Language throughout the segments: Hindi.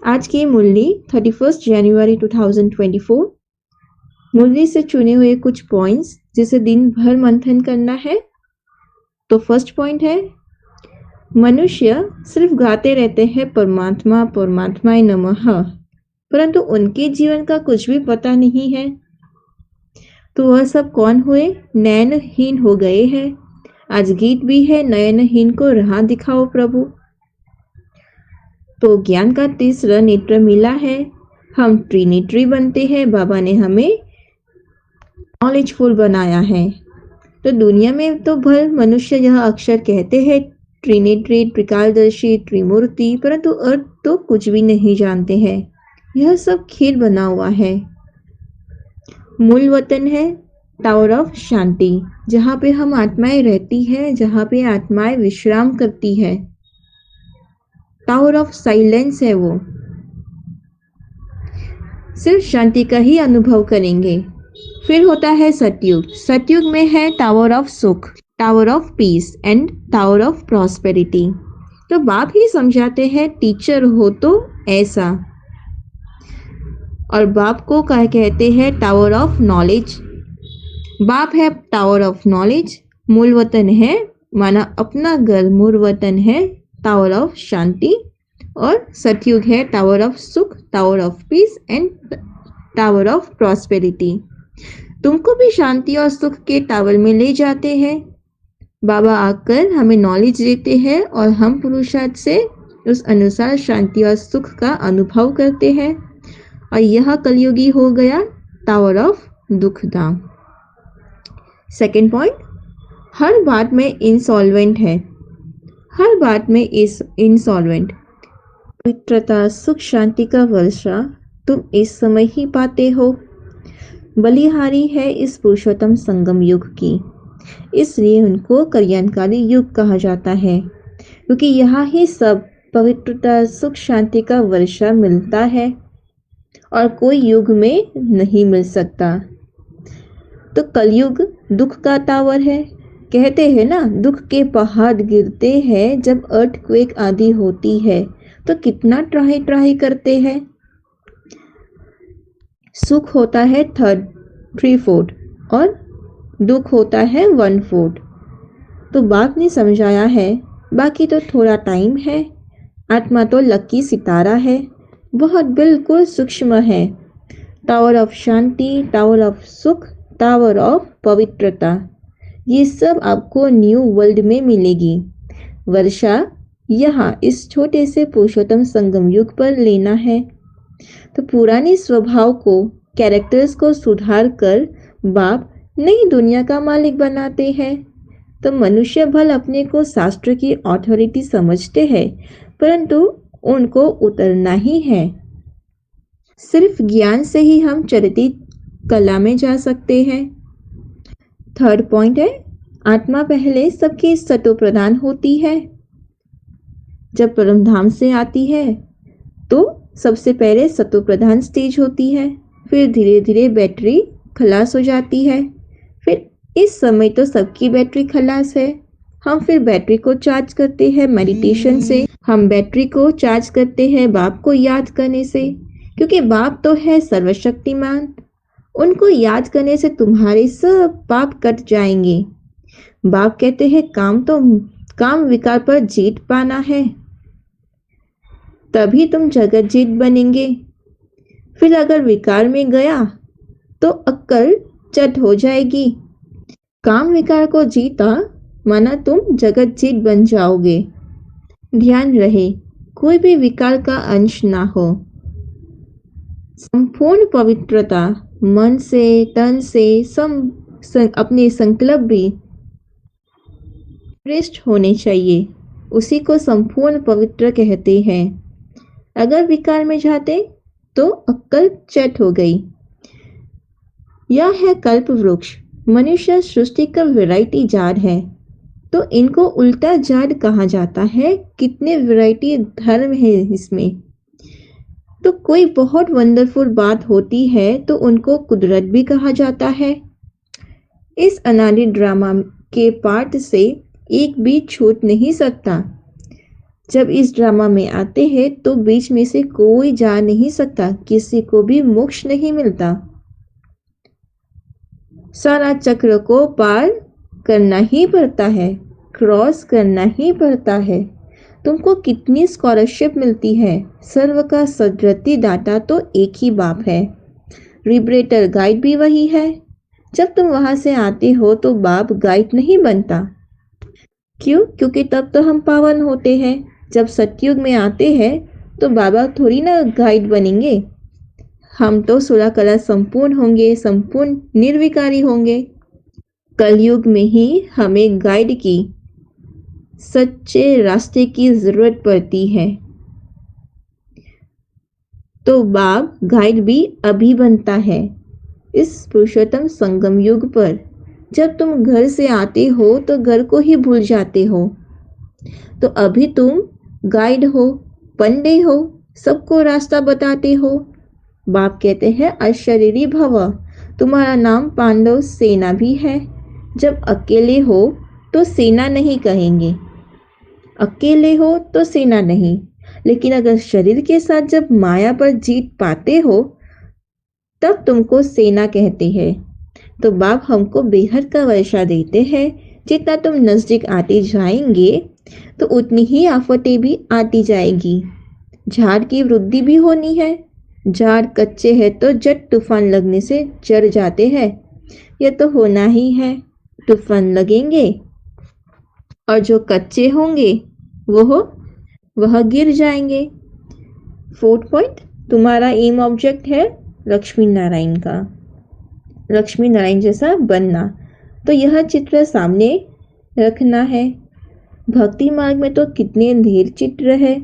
आज की मुरली 31 जनवरी 2024। मुरली से चुने हुए कुछ पॉइंट्स जिसे दिन भर मंथन करना है। तो फर्स्ट पॉइंट है, मनुष्य सिर्फ गाते रहते हैं परमात्मा परमात्माय नमः, परंतु उनके जीवन का कुछ भी पता नहीं है। तो वह सब कौन हुए? नयनहीन हो गए हैं। आज गीत भी है, नयनहीन को राह दिखाओ प्रभु। तो ज्ञान का तीसरा नेत्र मिला है, हम ट्रिनिटी बनते हैं, बाबा ने हमें नॉलेजफुल बनाया है। तो दुनिया में तो भर मनुष्य यह अक्षर कहते हैं ट्रिनिटी, त्रिकालदर्शी, त्रिमूर्ति, परंतु अर्थ तो कुछ भी नहीं जानते हैं। यह सब खेल बना हुआ है। मूल वतन है टावर ऑफ शांति, जहाँ पे हम आत्माएं रहती है, जहाँ पे आत्माएं विश्राम करती है। टावर ऑफ साइलेंस है वो, सिर्फ शांति का ही अनुभव करेंगे। फिर होता है सतयुग। सतयुग में है टावर ऑफ सुख, tower of peace and tower of prosperity. तो बाप ही समझाते हैं, टीचर हो तो ऐसा। और बाप को क्या कहते हैं? Tower of knowledge. बाप है टावर ऑफ नॉलेज, मूल वतन है माना अपना घर, मूल वतन है टावर ऑफ शांति, और सतयुग है टावर ऑफ सुख, tower of peace and tower of prosperity. तुमको भी शांति और सुख के टावर में ले जाते हैं। बाबा आकर हमें नॉलेज देते हैं और हम पुरुषार्थ से उस अनुसार शांति और सुख का अनुभव करते हैं। और यह कलयुगी हो गया टावर ऑफ दुखधाम। सेकेंड पॉइंट, हर बात में इंसॉल्वेंट है, हर बात में इस इंसॉल्वेंट। पवित्रता, सुख, शांति का वर्षा तुम इस समय ही पाते हो। बलिहारी है इस पुरुषोत्तम संगम युग की, इसलिए उनको कल्याणकारी युग कहा जाता है, क्योंकि यहाँ ही सब पवित्रता, सुख, शांति का वर्षा मिलता है और कोई युग में नहीं मिल सकता। तो कलयुग दुख का टावर है। कहते हैं ना, दुख के पहाड़ गिरते हैं जब अर्थक्वेक आदि होती है, तो कितना ट्राई ट्राई करते हैं। सुख होता है 3/4 और दुख होता है 1/4। तो बाप ने समझाया है, बाकी तो थोड़ा टाइम है। आत्मा तो लकी सितारा है, बहुत बिल्कुल सूक्ष्म है। Tower of Shanti, tower of सुख, टावर ऑफ पवित्रता, ये सब आपको न्यू वर्ल्ड में मिलेगी। वर्षा यहाँ इस छोटे से पुरुषोत्तम संगम युग पर लेना है। तो पुराने स्वभाव को, कैरेक्टर्स को सुधार कर बाप नई दुनिया का मालिक बनाते हैं। तो मनुष्य भल अपने को शास्त्र की अथॉरिटी समझते हैं, परंतु उनको उतरना ही है। सिर्फ ज्ञान से ही हम चरित्र कला में जा सकते हैं। थर्ड पॉइंट है, आत्मा पहले सबके सतो प्रधान होती है। जब परमधाम से आती है तो सबसे पहले सतो प्रधान स्टेज होती है, फिर धीरे धीरे बैटरी खलास हो जाती है। फिर इस समय तो सबकी बैटरी खलास है। हम फिर बैटरी को चार्ज करते हैं मेडिटेशन से, हम बैटरी को चार्ज करते हैं बाप को याद करने से, क्योंकि बाप तो है सर्वशक्तिमान। उनको याद करने से तुम्हारे सब पाप कट जाएंगे। बाप कहते हैं काम विकार पर जीत पाना है, तभी तुम जगत जीत बनेंगे। फिर अगर विकार में गया तो अक्कल चट हो जाएगी। काम विकार को जीता माना तुम जगत जीत बन जाओगे। ध्यान रहे, कोई भी विकार का अंश ना हो। संपूर्ण पवित्रता, मन से, तन से, अपने संकल्प भी श्रेष्ठ होने चाहिए। उसी को संपूर्ण पवित्र कहते हैं। अगर विकार में जाते तो अक्कल चट हो गई। यह है कल्प वृक्ष। मनुष्य सृष्टि का वैरायटी जाड़ है, तो इनको उल्टा जाड़ कहा जाता है। कितने वैरायटी धर्म है इसमें। तो कोई बहुत वंडरफुल बात होती है तो उनको कुदरत भी कहा जाता है। इस अनादि ड्रामा के पार्ट से एक भी छूट नहीं सकता। जब इस ड्रामा में आते हैं तो बीच में से कोई जा नहीं सकता, किसी को भी मोक्ष नहीं मिलता। सारा चक्र को पार करना ही पड़ता है, क्रॉस करना ही पड़ता है। तुमको कितनी स्कॉलरशिप मिलती है, सर्व का सदृति दाता तो एक ही बाप है, लिबरेटर गाइड भी वही है। जब तुम वहां से आते हो तो बाप गाइड नहीं बनता। क्यों? क्योंकि तब तो हम पावन होते हैं। जब सतयुग में आते हैं तो बाबा थोड़ी ना गाइड बनेंगे, हम तो 16 कला संपूर्ण होंगे, संपूर्ण निर्विकारी होंगे। कलयुग में ही हमें गाइड की, सच्चे रास्ते की जरूरत पड़ती है। तो बाप गाइड भी अभी बनता है इस पुरुषोत्तम संगम युग पर। जब तुम घर से आते हो तो घर को ही भूल जाते हो, तो अभी तुम गाइड हो, पंडे हो, सबको रास्ता बताते हो। बाप कहते हैं अशरीरी भव, तुम्हारा नाम पांडव सेना भी है। जब अकेले हो तो सेना नहीं कहेंगे, अकेले हो तो सेना नहीं, लेकिन अगर शरीर के साथ जब माया पर जीत पाते हो तब तुमको सेना कहते हैं। तो बाप हमको बेहद का वर्षा देते हैं। जितना तुम नजदीक आते जाएंगे तो उतनी ही आफतें भी आती जाएगी। झाड़ की वृद्धि भी होनी है। झाड़ कच्चे हैं तो जट तूफान लगने से जड़ जाते हैं, यह तो होना ही है। तूफान लगेंगे और जो कच्चे होंगे वह गिर जाएंगे। 4th पॉइंट, तुम्हारा एम ऑब्जेक्ट है लक्ष्मी नारायण का, लक्ष्मी नारायण जैसा बनना। तो यह चित्र सामने रखना है। भक्ति मार्ग में तो कितने ढेर चित्र है,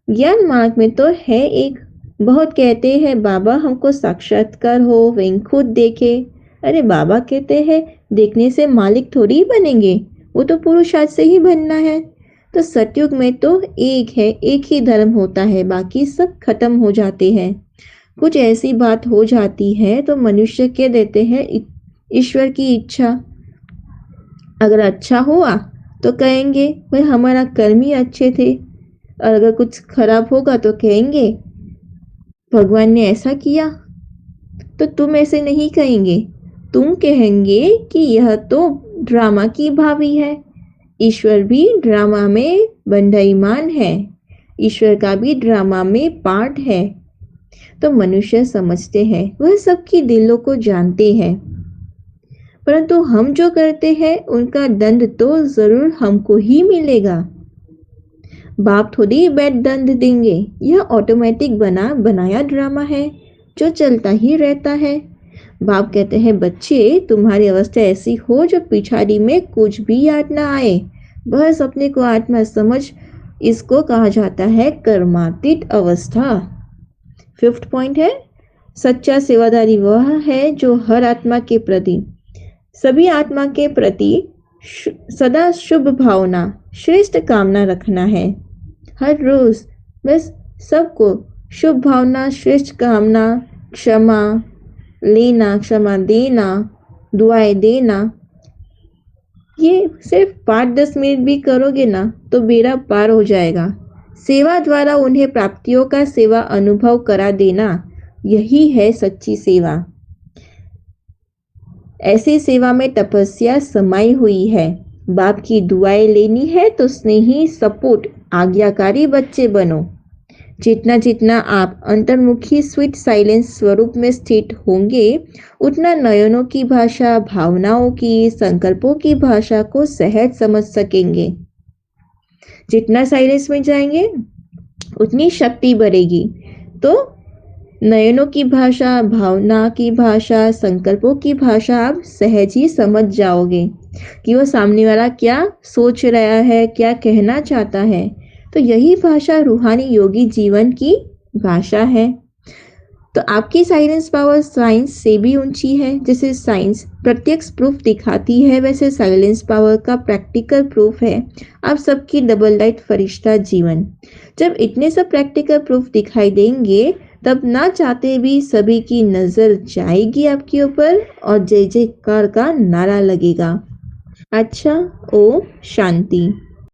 ज्ञान मार्ग में तो है एक। बहुत कहते हैं बाबा हमको साक्षात्कार हो, वहीं खुद देखे। अरे बाबा कहते हैं देखने से मालिक थोड़ी बनेंगे, वो तो पुरुषार्थ से ही बनना है। तो सतयुग में तो एक है, एक ही धर्म होता है, बाकी सब खत्म हो जाते हैं। कुछ ऐसी बात हो जाती है तो मनुष्य कह देते हैं ईश्वर की इच्छा। अगर अच्छा हुआ तो कहेंगे भाई हमारा कर्म ही अच्छे थे, और अगर कुछ खराब होगा तो कहेंगे भगवान ने ऐसा किया। तो तुम ऐसे नहीं कहेंगे, तुम कहेंगे कि यह तो ड्रामा की भावी है। ईश्वर भी ड्रामा में बंधईमान है, ईश्वर का भी ड्रामा में पार्ट है। तो मनुष्य समझते हैं, वह सबकी दिलों को जानते हैं, परंतु हम जो करते हैं उनका दंड तो जरूर हमको ही मिलेगा। बाप थोड़ी बैड दंड देंगे, यह ऑटोमेटिक बनाया ड्रामा है जो चलता ही रहता है। बाप कहते हैं बच्चे तुम्हारी अवस्था ऐसी हो जो पिछाड़ी में कुछ भी याद ना आए, बस अपने को आत्मा समझ, इसको कहा जाता है कर्मातीत अवस्था। 5th पॉइंट है सच्चा सेवादारी वह है जो हर आत्मा के प्रति, सभी आत्मा के प्रति सदा शुभ भावना, श्रेष्ठ कामना रखना है। हर रोज बस सबको शुभ भावना, श्रेष्ठ कामना, क्षमा लेना, क्षमा देना, दुआएं देना। ये सिर्फ 5-10 मिनट भी करोगे ना तो बेड़ा पार हो जाएगा। सेवा द्वारा उन्हें प्राप्तियों का सेवा अनुभव करा देना, यही है सच्ची सेवा। ऐसी सेवा में तपस्या समाई हुई है। बाप की दुआएं लेनी है तो स्नेही, सपोर्ट, आज्ञाकारी बच्चे बनो। जितना जितना आप अंतर्मुखी स्वीट साइलेंस स्वरूप में स्थित होंगे, उतना नयनों की भाषा, भावनाओं की, संकल्पों की भाषा को सहज समझ सकेंगे। जितना साइलेंस में जाएंगे उतनी शक्ति बढ़ेगी। तो नयनों की भाषा, भावना की भाषा, संकल्पों की भाषा आप सहज ही समझ जाओगे कि वो सामने वाला क्या सोच रहा है, क्या कहना चाहता है। तो यही भाषा रूहानी योगी जीवन की भाषा है। तो आपकी साइलेंस पावर साइंस से भी ऊंची है। जैसे साइंस प्रत्यक्ष प्रूफ दिखाती है, वैसे साइलेंस पावर का प्रैक्टिकल प्रूफ है आप सबकी डबल लाइट फरिश्ता जीवन। जब इतने सब प्रैक्टिकल प्रूफ दिखाई देंगे तब ना चाहते भी सभी की नजर जाएगी आपके ऊपर और जय जयकार का नारा लगेगा। अच्छा, ओम शांति।